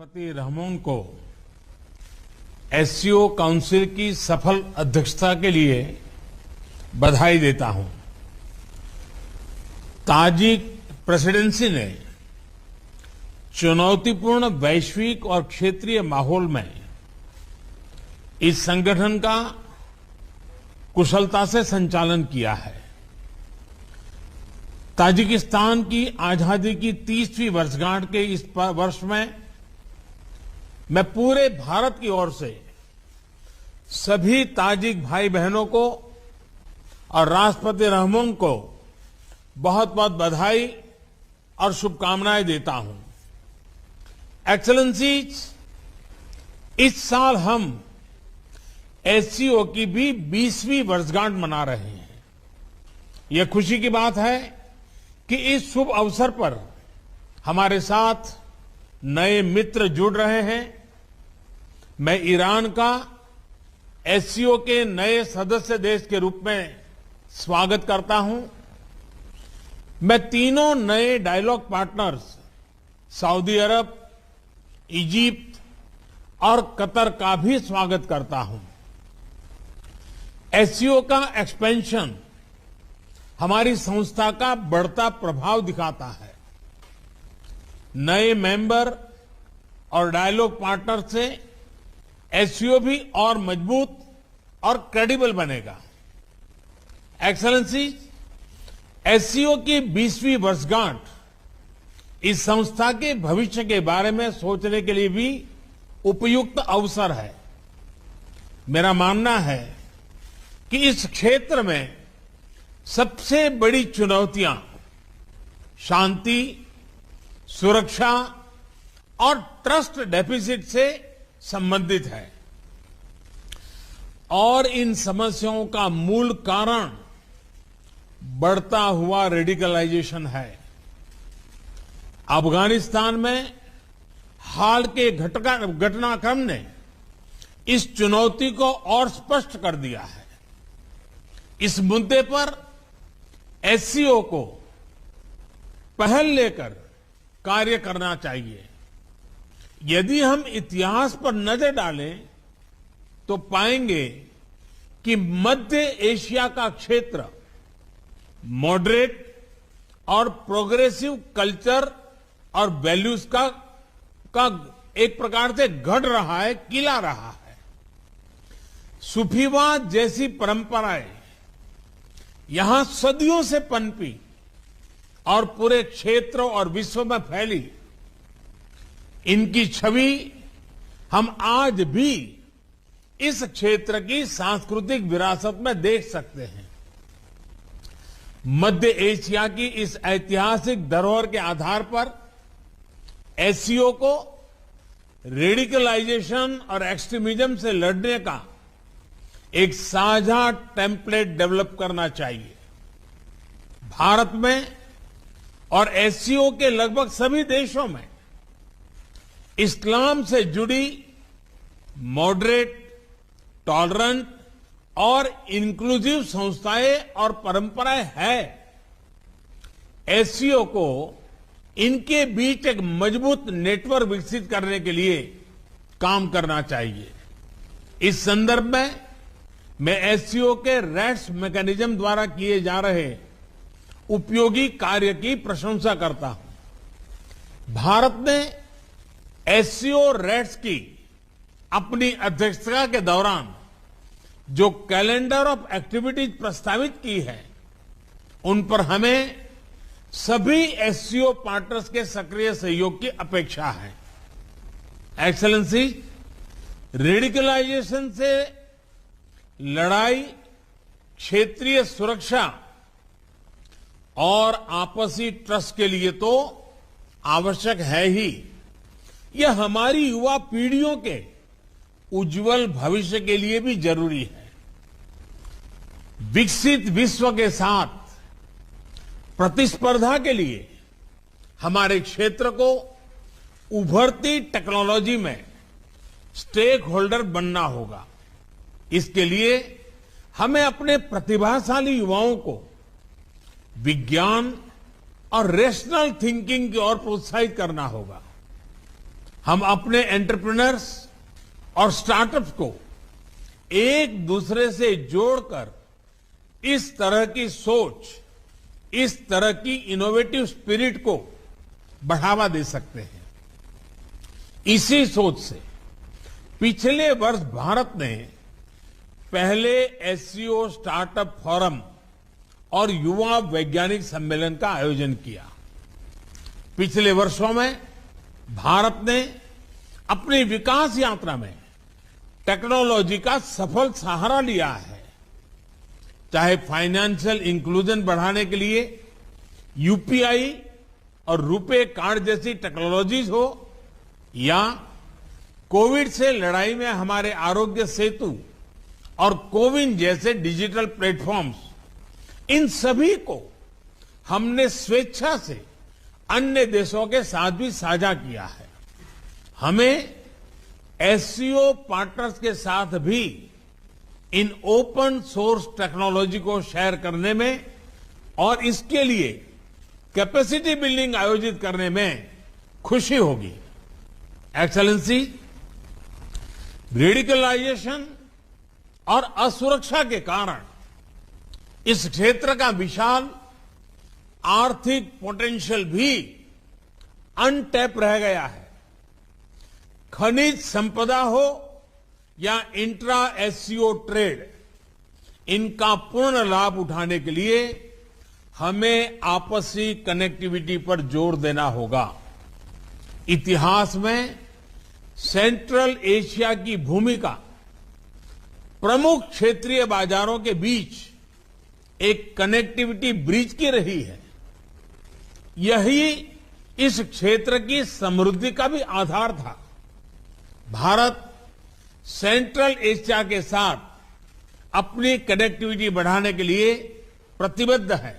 राष्ट्रपति रहमोन को SCO council की सफल अध्यक्षता के लिए बधाई देता हूं। ताजिक प्रेसिडेंसी ने चुनौतीपूर्ण वैश्विक और क्षेत्रीय माहौल में इस संगठन का कुशलता से संचालन किया है। ताजिकिस्तान की आजादी की 30वीं वर्षगांठ के इस वर्ष में मैं पूरे भारत की ओर से सभी ताजिक भाई बहनों को और राष्ट्रपति रहमोन को बहुत बहुत बधाई और शुभकामनाएं देता हूं। एक्सेलेंसीज, इस साल हम एससीओ की भी 20वीं वर्षगांठ मना रहे हैं। यह खुशी की बात है कि इस शुभ अवसर पर हमारे साथ नए मित्र जुड़ रहे हैं। मैं ईरान का एससीओ के नए सदस्य देश के रूप में स्वागत करता हूं। मैं तीनों नए डायलॉग पार्टनर्स सऊदी अरब, इजिप्ट और कतर का भी स्वागत करता हूं। एससीओ का एक्सपेंशन हमारी संस्था का बढ़ता प्रभाव दिखाता है। नए मेंबर और डायलॉग पार्टनर से एससीओ भी और मजबूत और क्रेडिबल बनेगा। एक्सेलेंसी, एससीओ की 20वीं वर्षगांठ इस संस्था के भविष्य के बारे में सोचने के लिए भी उपयुक्त अवसर है। मेरा मानना है कि इस क्षेत्र में सबसे बड़ी चुनौतियां शांति, सुरक्षा और ट्रस्ट डेफिसिट से संबंधित है और इन समस्याओं का मूल कारण बढ़ता हुआ रेडिकलाइजेशन है। अफगानिस्तान में हाल के घटनाक्रम ने इस चुनौती को और स्पष्ट कर दिया है। इस मुद्दे पर एससीओ को पहल लेकर कार्य करना चाहिए। यदि हम इतिहास पर नजर डालें तो पाएंगे कि मध्य एशिया का क्षेत्र मॉडरेट और प्रोग्रेसिव कल्चर और वैल्यूज का एक प्रकार से गढ़ रहा है, किला रहा है। सूफीवाद जैसी परंपराएं यहां सदियों से पनपी और पूरे क्षेत्र और विश्व में फैली। इनकी छवि हम आज भी इस क्षेत्र की सांस्कृतिक विरासत में देख सकते हैं। मध्य एशिया की इस ऐतिहासिक धरोहर के आधार पर एससीओ को रेडिकलाइजेशन और एक्सट्रीमिज्म से लड़ने का एक साझा टेम्पलेट डेवलप करना चाहिए। भारत में और एससीओ के लगभग सभी देशों में इस्लाम से जुड़ी मॉडरेट, टॉलरेंट और इंक्लूसिव संस्थाएं और परंपराएं हैं। एससीओ को इनके बीच एक मजबूत नेटवर्क विकसित करने के लिए काम करना चाहिए। इस संदर्भ में मैं एससीओ के रैट्स मैकेनिज्म द्वारा किए जा रहे उपयोगी कार्य की प्रशंसा करता हूं। भारत ने एससीओ रैट्स की अपनी अध्यक्षता के दौरान जो कैलेंडर ऑफ एक्टिविटीज प्रस्तावित की है, उन पर हमें सभी एससीओ पार्टनर्स के सक्रिय सहयोग की अपेक्षा है। एक्सेलेंसी, रेडिकलाइजेशन से लड़ाई क्षेत्रीय सुरक्षा और आपसी ट्रस्ट के लिए तो आवश्यक है ही। यह हमारी युवा पीढ़ियों के उज्जवल भविष्य के लिए भी जरूरी है। विकसित विश्व के साथ प्रतिस्पर्धा के लिए हमारे क्षेत्र को उभरती टेक्नोलॉजी में स्टेक होल्डर बनना होगा। इसके लिए हमें अपने प्रतिभाशाली युवाओं को विज्ञान और रेशनल थिंकिंग की ओर प्रोत्साहित करना होगा। हम अपने एंटरप्रेन्योर्स और स्टार्टअप्स को एक दूसरे से जोड़कर इस तरह की सोच, इस तरह की इनोवेटिव स्पिरिट को बढ़ावा दे सकते हैं। इसी सोच से पिछले वर्ष भारत ने पहले एससीओ स्टार्टअप फोरम और युवा वैज्ञानिक सम्मेलन का आयोजन किया। पिछले वर्षों में भारत ने अपनी विकास यात्रा में टेक्नोलॉजी का सफल सहारा लिया है। चाहे फाइनेंशियल इंक्लूजन बढ़ाने के लिए यूपीआई और रुपे कार्ड जैसी टेक्नोलॉजीज हो, या कोविड से लड़ाई में हमारे आरोग्य सेतु और कोविन जैसे डिजिटल प्लेटफॉर्म्स, इन सभी को हमने स्वेच्छा से अन्य देशों के साथ भी साझा किया है। हमें एससीओ पार्टनर्स के साथ भी इन ओपन सोर्स टेक्नोलॉजी को शेयर करने में और इसके लिए कैपेसिटी बिल्डिंग आयोजित करने में खुशी होगी। एक्सेलेंसी, रेडिकलाइजेशन और असुरक्षा के कारण इस क्षेत्र का विशाल आर्थिक पोटेंशियल भी अनटैप रह गया है। खनिज संपदा हो या इंट्रा एससीओ ट्रेड, इनका पूर्ण लाभ उठाने के लिए हमें आपसी कनेक्टिविटी पर जोर देना होगा। इतिहास में सेंट्रल एशिया की भूमिका प्रमुख क्षेत्रीय बाजारों के बीच एक कनेक्टिविटी ब्रिज की रही है। यही इस क्षेत्र की समृद्धि का भी आधार था। भारत सेंट्रल एशिया के साथ अपनी कनेक्टिविटी बढ़ाने के लिए प्रतिबद्ध है।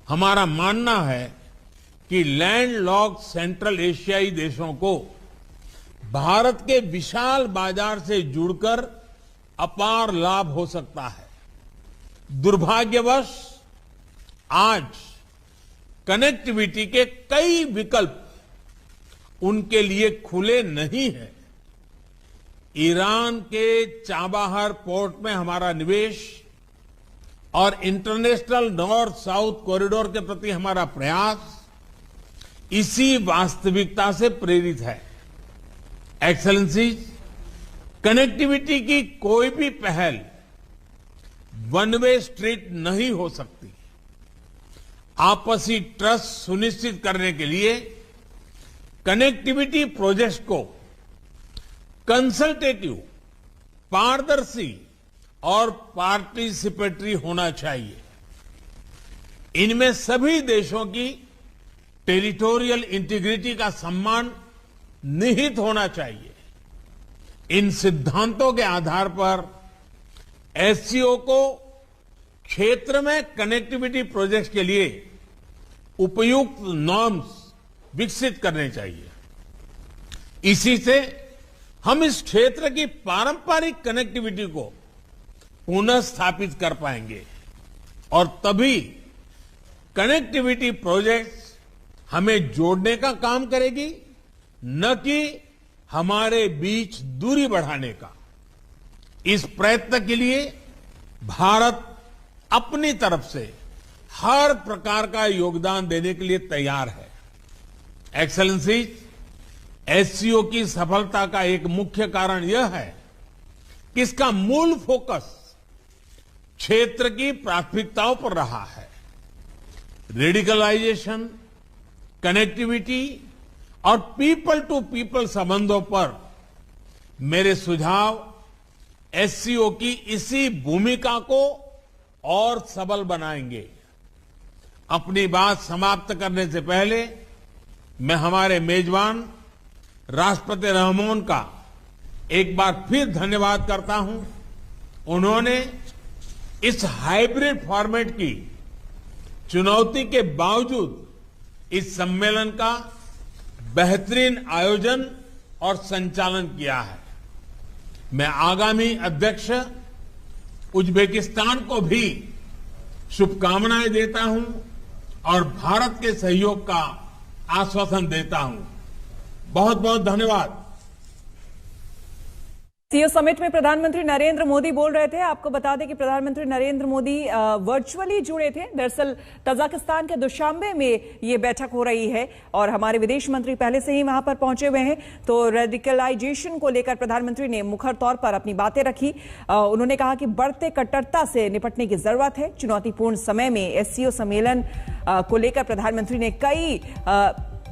हमारा मानना है कि लैंडलॉक्ड सेंट्रल एशियाई देशों को भारत के विशाल बाजार से जुड़कर अपार लाभ हो सकता है। दुर्भाग्यवश आज कनेक्टिविटी के कई विकल्प उनके लिए खुले नहीं हैं। ईरान के चाबाहर पोर्ट में हमारा निवेश और इंटरनेशनल नॉर्थ साउथ कॉरिडोर के प्रति हमारा प्रयास इसी वास्तविकता से प्रेरित है। एक्सेलेंसी, कनेक्टिविटी की कोई भी पहल वन वे स्ट्रीट नहीं हो सकती। आपसी ट्रस्ट सुनिश्चित करने के लिए कनेक्टिविटी प्रोजेक्ट्स को कंसल्टेटिव, पारदर्शी और पार्टिसिपेटरी होना चाहिए। इनमें सभी देशों की टेरिटोरियल इंटीग्रिटी का सम्मान निहित होना चाहिए। इन सिद्धांतों के आधार पर एससीओ को क्षेत्र में कनेक्टिविटी प्रोजेक्ट्स के लिए उपयुक्त नॉर्म्स विकसित करने चाहिए। इसी से हम इस क्षेत्र की पारंपरिक कनेक्टिविटी को पुनः स्थापित कर पाएंगे और तभी कनेक्टिविटी प्रोजेक्ट्स हमें जोड़ने का काम करेगी, न कि हमारे बीच दूरी बढ़ाने का। इस प्रयत्न के लिए भारत अपनी तरफ से हर प्रकार का योगदान देने के लिए तैयार है। एक्सेलेंसी, एससीओ की सफलता का एक मुख्य कारण यह है कि इसका मूल फोकस क्षेत्र की प्राथमिकताओं पर रहा है। रेडिकलाइजेशन, कनेक्टिविटी और पीपल टू पीपल संबंधों पर मेरे सुझाव एससीओ की इसी भूमिका को और सबल बनाएंगे। अपनी बात समाप्त करने से पहले मैं हमारे मेजबान राष्ट्रपति रहमोन का एक बार फिर धन्यवाद करता हूं। उन्होंने इस हाइब्रिड फॉर्मेट की चुनौती के बावजूद इस सम्मेलन का बेहतरीन आयोजन और संचालन किया है। मैं आगामी अध्यक्ष उज्बेकिस्तान को भी शुभकामनाएं देता हूं और भारत के सहयोग का आश्वासन देता हूं। बहुत बहुत धन्यवाद। सीईओ समिट में प्रधानमंत्री नरेंद्र मोदी बोल रहे थे। आपको बता दें कि प्रधानमंत्री नरेंद्र मोदी वर्चुअली जुड़े थे। दरअसल तजाकिस्तान के दुशांबे में ये बैठक हो रही है और हमारे विदेश मंत्री पहले से ही वहां पर पहुंचे हुए हैं। तो रेडिकलाइजेशन को लेकर प्रधानमंत्री ने मुखर तौर पर अपनी बातें रखी। उन्होंने कहा कि बढ़ते कट्टरता से निपटने की जरूरत है। चुनौतीपूर्ण समय में एससीओ सम्मेलन को लेकर प्रधानमंत्री ने कई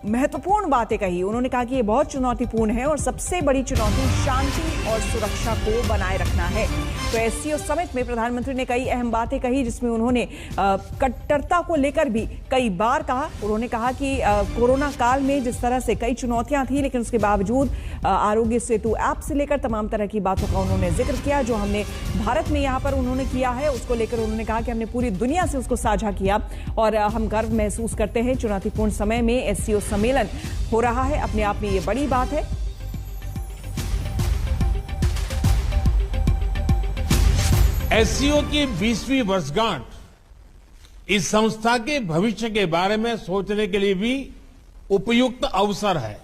महत्वपूर्ण बातें कही। उन्होंने कहा कि ये बहुत चुनौतीपूर्ण है और सबसे बड़ी चुनौती शांति और सुरक्षा को बनाए रखना है। तो एससीओ समिट में प्रधानमंत्री ने कई अहम बातें कही, जिसमें उन्होंने कट्टरता को लेकर भी कई बार कहा। उन्होंने कहा कि कोरोना काल में जिस तरह से कई चुनौतियां थी, लेकिन उसके बावजूद आरोग्य सेतु ऐप से लेकर तमाम तरह की बातों का उन्होंने जिक्र किया। जो हमने भारत में यहाँ पर उन्होंने किया है, उसको लेकर उन्होंने कहा कि हमने पूरी दुनिया से उसको साझा किया और हम गर्व महसूस करते हैं। चुनौतीपूर्ण समय में एससीओ सम्मेलन हो रहा है, अपने आप में ये बड़ी बात है। एससीओ की 20वीं वर्षगांठ इस संस्था के भविष्य के बारे में सोचने के लिए भी उपयुक्त अवसर है।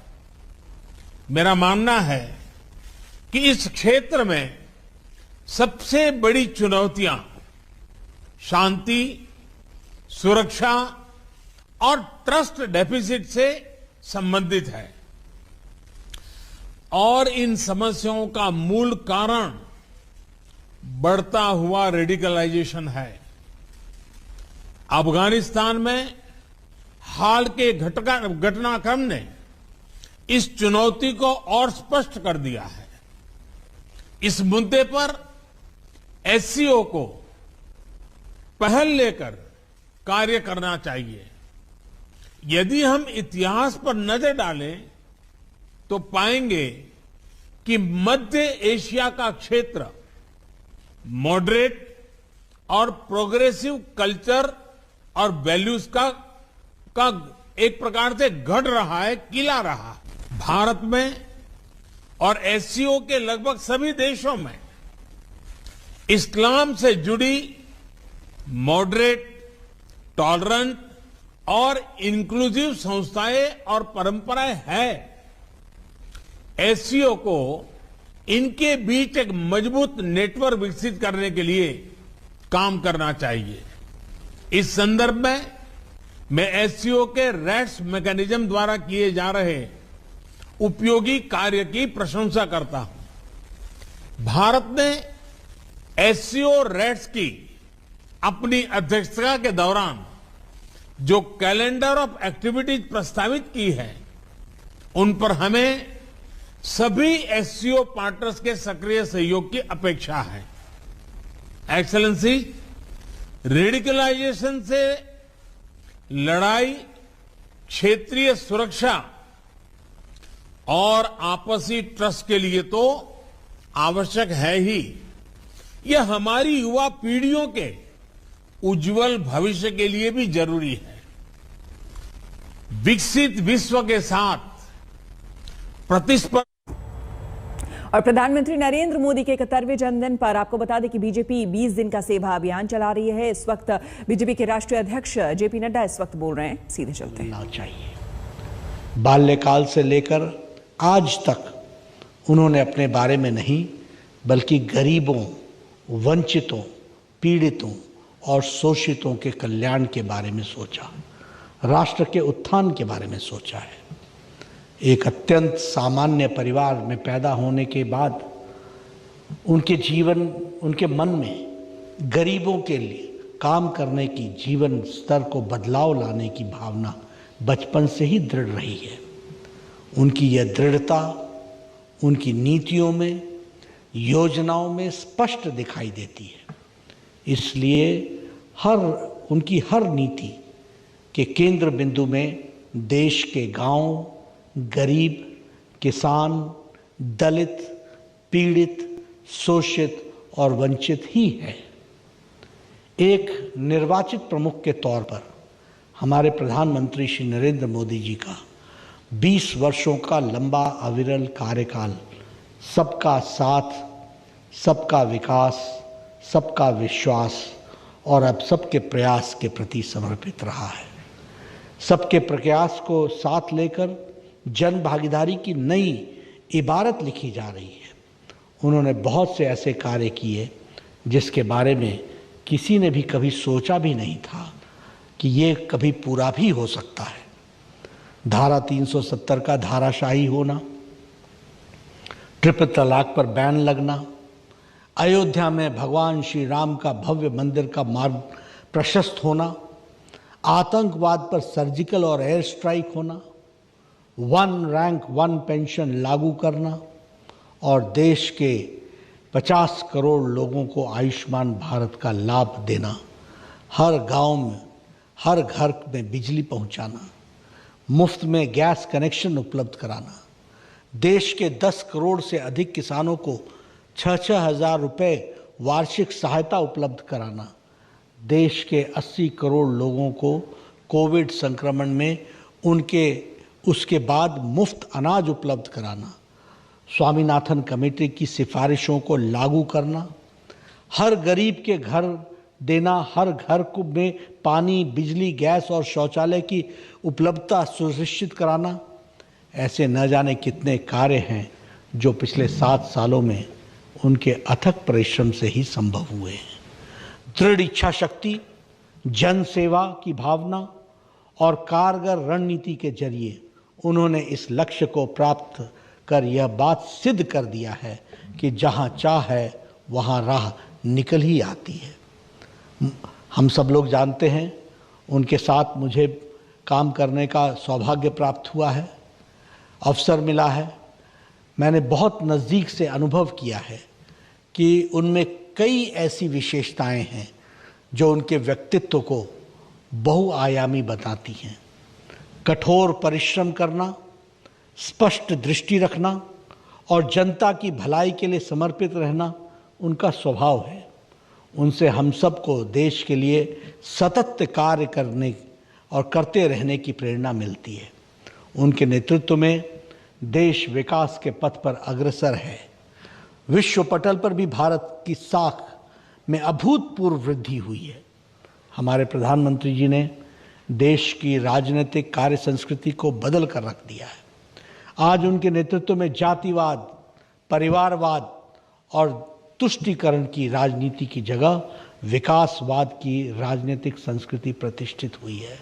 मेरा मानना है कि इस क्षेत्र में सबसे बड़ी चुनौतियां शांति, सुरक्षा और ट्रस्ट डेफिसिट से संबंधित है और इन समस्याओं का मूल कारण बढ़ता हुआ रेडिकलाइजेशन है। अफगानिस्तान में हाल के घटनाक्रम ने इस चुनौती को और स्पष्ट कर दिया है। इस मुद्दे पर एससीओ को पहल लेकर कार्य करना चाहिए। यदि हम इतिहास पर नजर डालें तो पाएंगे कि मध्य एशिया का क्षेत्र मॉडरेट और प्रोग्रेसिव कल्चर और वैल्यूज का एक प्रकार से गढ़ रहा है, किला रहा है। भारत में और एससीओ के लगभग सभी देशों में इस्लाम से जुड़ी मॉडरेट, टॉलरेंट और इंक्लूसिव संस्थाएं और परंपराएं हैं। एससीओ को इनके बीच एक मजबूत नेटवर्क विकसित करने के लिए काम करना चाहिए। इस संदर्भ में मैं एससीओ के रैट्स मैकेनिज्म द्वारा किए जा रहे उपयोगी कार्य की प्रशंसा करता हूं। भारत ने एससीओ रैट्स की अपनी अध्यक्षता के दौरान जो कैलेंडर ऑफ एक्टिविटीज प्रस्तावित की है, उन पर हमें सभी एससीओ पार्टनर्स के सक्रिय सहयोग की अपेक्षा है। एक्सेलेंसी, रेडिकलाइजेशन से लड़ाई क्षेत्रीय सुरक्षा और आपसी ट्रस्ट के लिए तो आवश्यक है ही। यह हमारी युवा पीढ़ियों के उज्जवल भविष्य के लिए भी जरूरी है। विकसित विश्व के साथ प्रतिस्पर्धा। और प्रधानमंत्री नरेंद्र मोदी के 71वें जन्मदिन पर आपको बता दें कि बीजेपी 20 दिन का सेवा अभियान चला रही है। इस वक्त बीजेपी के राष्ट्रीय अध्यक्ष जेपी नड्डा इस वक्त बोल रहे हैं, सीधे चलते हैं। चाहिए। बाल्यकाल से लेकर आज तक उन्होंने अपने बारे में नहीं बल्कि गरीबों, वंचितों, पीड़ितों और शोषितों के कल्याण के बारे में सोचा, राष्ट्र के उत्थान के बारे में सोचा है। एक अत्यंत सामान्य परिवार में पैदा होने के बाद उनके मन में गरीबों के लिए काम करने की, जीवन स्तर को बदलाव लाने की भावना बचपन से ही दृढ़ रही है। उनकी यह दृढ़ता उनकी नीतियों में, योजनाओं में स्पष्ट दिखाई देती है। इसलिए उनकी हर नीति के केंद्र बिंदु में देश के गांव, गरीब, किसान, दलित, पीड़ित, शोषित और वंचित ही है। एक निर्वाचित प्रमुख के तौर पर हमारे प्रधानमंत्री श्री नरेंद्र मोदी जी का 20 वर्षों का लंबा अविरल कार्यकाल सबका साथ, सबका विकास, सबका विश्वास और अब सबके प्रयास के प्रति समर्पित रहा है। सबके प्रयास को साथ लेकर जन भागीदारी की नई इबारत लिखी जा रही है। उन्होंने बहुत से ऐसे कार्य किए जिसके बारे में किसी ने भी कभी सोचा भी नहीं था कि ये कभी पूरा भी हो सकता है। धारा 370 का धाराशाही होना, ट्रिपल तलाक पर बैन लगना, अयोध्या में भगवान श्री राम का भव्य मंदिर का मार्ग प्रशस्त होना, आतंकवाद पर सर्जिकल और एयर स्ट्राइक होना, 1 रैंक 1 पेंशन लागू करना और देश के 50 करोड़ लोगों को आयुष्मान भारत का लाभ देना, हर गांव में हर घर में बिजली पहुंचाना, मुफ्त में गैस कनेक्शन उपलब्ध कराना, देश के 10 करोड़ से अधिक किसानों को 6-6 हज़ार रुपये वार्षिक सहायता उपलब्ध कराना, देश के 80 करोड़ लोगों को कोविड संक्रमण में उसके बाद मुफ्त अनाज उपलब्ध कराना, स्वामीनाथन कमेटी की सिफारिशों को लागू करना, हर गरीब के घर देना, हर घर को में पानी, बिजली, गैस और शौचालय की उपलब्धता सुनिश्चित कराना। ऐसे न जाने कितने कार्य हैं जो पिछले 7 सालों में उनके अथक परिश्रम से ही संभव हुए हैं। दृढ़ इच्छा शक्ति, जन सेवा की भावना और कारगर रणनीति के जरिए उन्होंने इस लक्ष्य को प्राप्त कर यह बात सिद्ध कर दिया है कि जहां चाह है वहां राह निकल ही आती है। हम सब लोग जानते हैं, उनके साथ मुझे काम करने का सौभाग्य प्राप्त हुआ है, अवसर मिला है। मैंने बहुत नज़दीक से अनुभव किया है कि उनमें कई ऐसी विशेषताएं हैं जो उनके व्यक्तित्व को बहुआयामी बताती हैं। कठोर परिश्रम करना, स्पष्ट दृष्टि रखना और जनता की भलाई के लिए समर्पित रहना उनका स्वभाव है। उनसे हम सबको देश के लिए सतत कार्य करने और करते रहने की प्रेरणा मिलती है। उनके नेतृत्व में देश विकास के पथ पर अग्रसर है। विश्व पटल पर भी भारत की साख में अभूतपूर्व वृद्धि हुई है। हमारे प्रधानमंत्री जी ने देश की राजनीतिक कार्य संस्कृति को बदल कर रख दिया है। आज उनके नेतृत्व में जातिवाद, परिवारवाद और तुष्टीकरण की राजनीति की जगह विकासवाद की राजनीतिक संस्कृति प्रतिष्ठित हुई है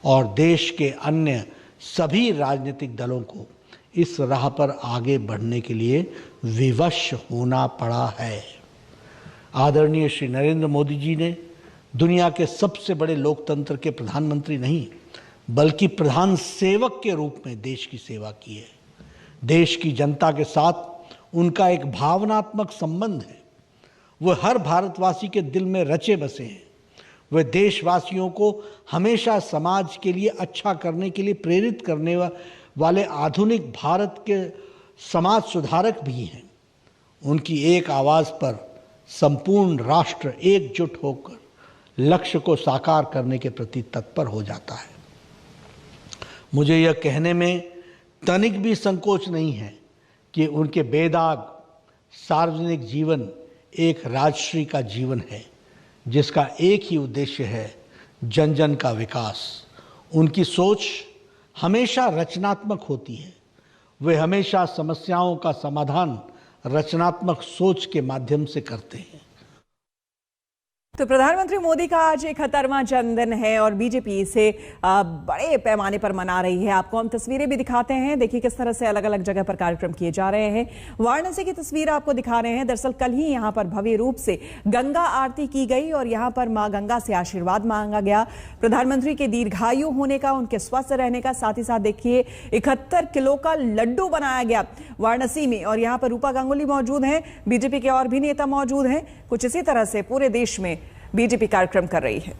और देश के अन्य सभी राजनीतिक दलों को इस राह पर आगे बढ़ने के लिए विवश होना पड़ा है। आदरणीय श्री नरेंद्र मोदी जी ने दुनिया के सबसे बड़े लोकतंत्र के प्रधानमंत्री नहीं बल्कि प्रधान सेवक के रूप में देश की सेवा की है। देश की जनता के साथ उनका एक भावनात्मक संबंध है। वह हर भारतवासी के दिल में रचे बसे हैं। वह देशवासियों को हमेशा समाज के लिए अच्छा करने के लिए प्रेरित करने वाले आधुनिक भारत के समाज सुधारक भी हैं। उनकी एक आवाज़ पर संपूर्ण राष्ट्र एकजुट होकर लक्ष्य को साकार करने के प्रति तत्पर हो जाता है। मुझे यह कहने में तनिक भी संकोच नहीं है कि उनके बेदाग सार्वजनिक जीवन एक राजश्री का जीवन है जिसका एक ही उद्देश्य है, जन जन का विकास। उनकी सोच हमेशा रचनात्मक होती है। वे हमेशा समस्याओं का समाधान रचनात्मक सोच के माध्यम से करते हैं। तो प्रधानमंत्री मोदी का आज 71वां जन्मदिन है और बीजेपी इसे बड़े पैमाने पर मना रही है। आपको हम तस्वीरें भी दिखाते हैं। देखिए किस तरह से अलग अलग जगह पर कार्यक्रम किए जा रहे हैं। वाराणसी की तस्वीर आपको दिखा रहे हैं। दरअसल कल ही यहां पर भव्य रूप से गंगा आरती की गई और यहां पर मां गंगा से आशीर्वाद मांगा गया। प्रधानमंत्री के दीर्घायु होने का, उनके स्वस्थ रहने का, साथ ही साथ देखिए 71 किलो का लड्डू बनाया गया वाराणसी में। और यहां पर रूपा गांगुली मौजूद हैं, बीजेपी के और भी नेता मौजूद हैं। कुछ इसी तरह से पूरे देश में बीजेपी कार्यक्रम कर रही है।